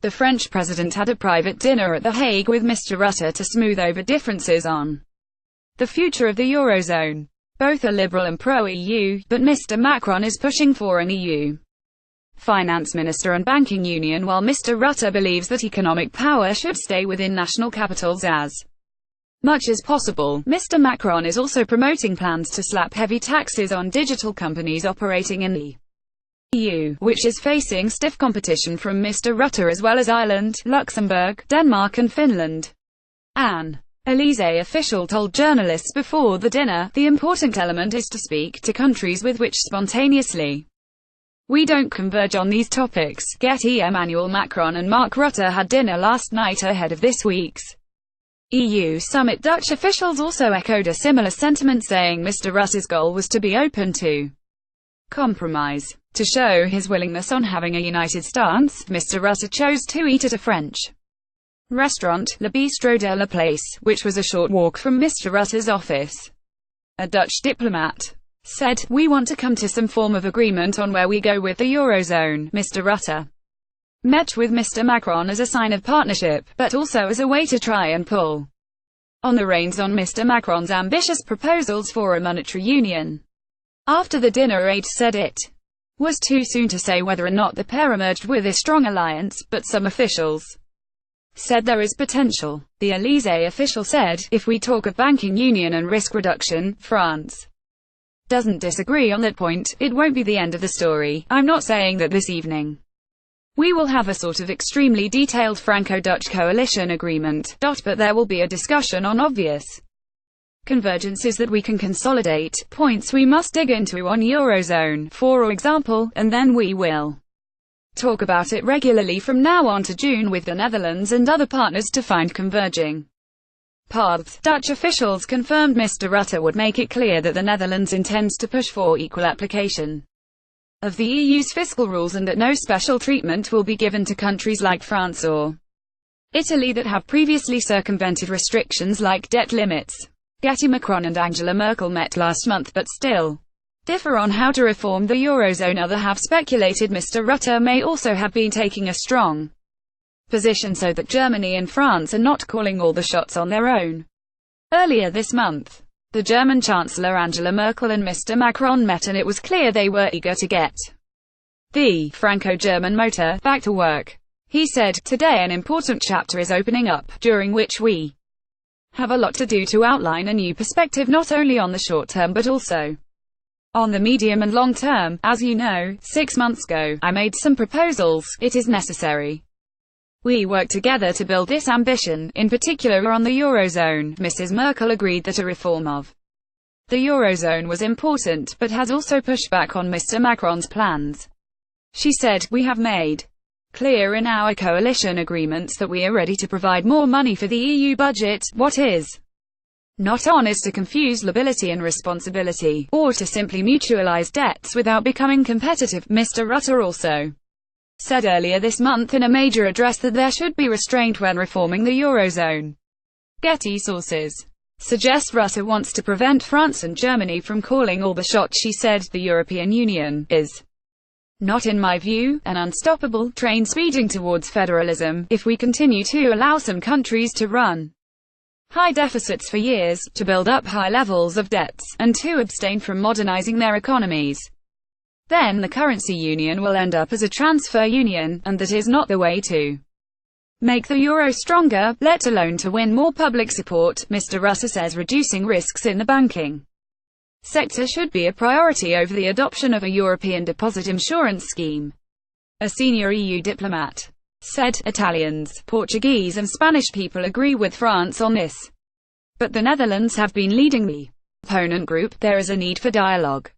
The French president had a private dinner at The Hague with Mr Rutte to smooth over differences on the future of the eurozone. Both are liberal and pro-EU, but Mr Macron is pushing for an EU finance minister and banking union, while Mr Rutte believes that economic power should stay within national capitals as much as possible. Mr Macron is also promoting plans to slap heavy taxes on digital companies operating in the EU, which is facing stiff competition from Mr Rutte as well as Ireland, Luxembourg, Denmark and Finland. An Elysee official told journalists before the dinner, "The important element is to speak to countries with which spontaneously we don't converge on these topics." GETTYEmmanuel Macron and Mark Rutte had dinner last night ahead of this week's EU summit. Dutch officials also echoed a similar sentiment, saying Mr Rutte's goal was to be open to compromise. To show his willingness on having a united stance, Mr Rutte chose to eat at a French restaurant, Le Bistrot de la Place, which was a short walk from Mr Rutte's office. A Dutch diplomat said, "We want to come to some form of agreement on where we go with the eurozone." Mr Rutte met with Mr Macron as a sign of partnership, but also as a way to try and pull on the reins on Mr Macron's ambitious proposals for a monetary union. After the dinner, aides said it was too soon to say whether or not the pair emerged with a strong alliance, but some officials said there is potential. The Elysee official said, "If we talk of banking union and risk reduction, France doesn't disagree on that point, it won't be the end of the story. I'm not saying that this evening we will have a sort of extremely detailed Franco-Dutch coalition agreement, but there will be a discussion on obvious convergences that we can consolidate, points we must dig into on eurozone, for example, and then we will talk about it regularly from now on to June with the Netherlands and other partners to find converging paths." Dutch officials confirmed Mr Rutte would make it clear that the Netherlands intends to push for equal application of the EU's fiscal rules and that no special treatment will be given to countries like France or Italy that have previously circumvented restrictions like debt limits. Macron and Angela Merkel met last month but still differ on how to reform the eurozone. Others have speculated Mr Rutte may also have been taking a strong position so that Germany and France are not calling all the shots on their own. Earlier this month, the German Chancellor Angela Merkel and Mr Macron met, and it was clear they were eager to get the Franco-German motor back to work. He said, "Today an important chapter is opening up, during which we have a lot to do to outline a new perspective not only on the short term but also on the medium and long term. As you know, 6 months ago, I made some proposals. It is necessary we work together to build this ambition, in particular on the eurozone." Mrs Merkel agreed that a reform of the eurozone was important, but has also pushed back on Mr Macron's plans. She said, "We have made clear in our coalition agreements that we are ready to provide more money for the EU budget. What is not on is to confuse liability and responsibility, or to simply mutualize debts without becoming competitive." Mr Rutte also said earlier this month in a major address that there should be restraint when reforming the eurozone. Getty sources suggest Rutte wants to prevent France and Germany from calling all the shots. She said, "The European Union is not, in my view, an unstoppable train speeding towards federalism. If we continue to allow some countries to run high deficits for years, to build up high levels of debts, and to abstain from modernizing their economies, then the currency union will end up as a transfer union, and that is not the way to make the euro stronger, let alone to win more public support." Mr Rutte says reducing risks in the banking sector should be a priority over the adoption of a European deposit insurance scheme. A senior EU diplomat said, "Italians, Portuguese and Spanish people agree with France on this, but the Netherlands have been leading the opponent group. There is a need for dialogue."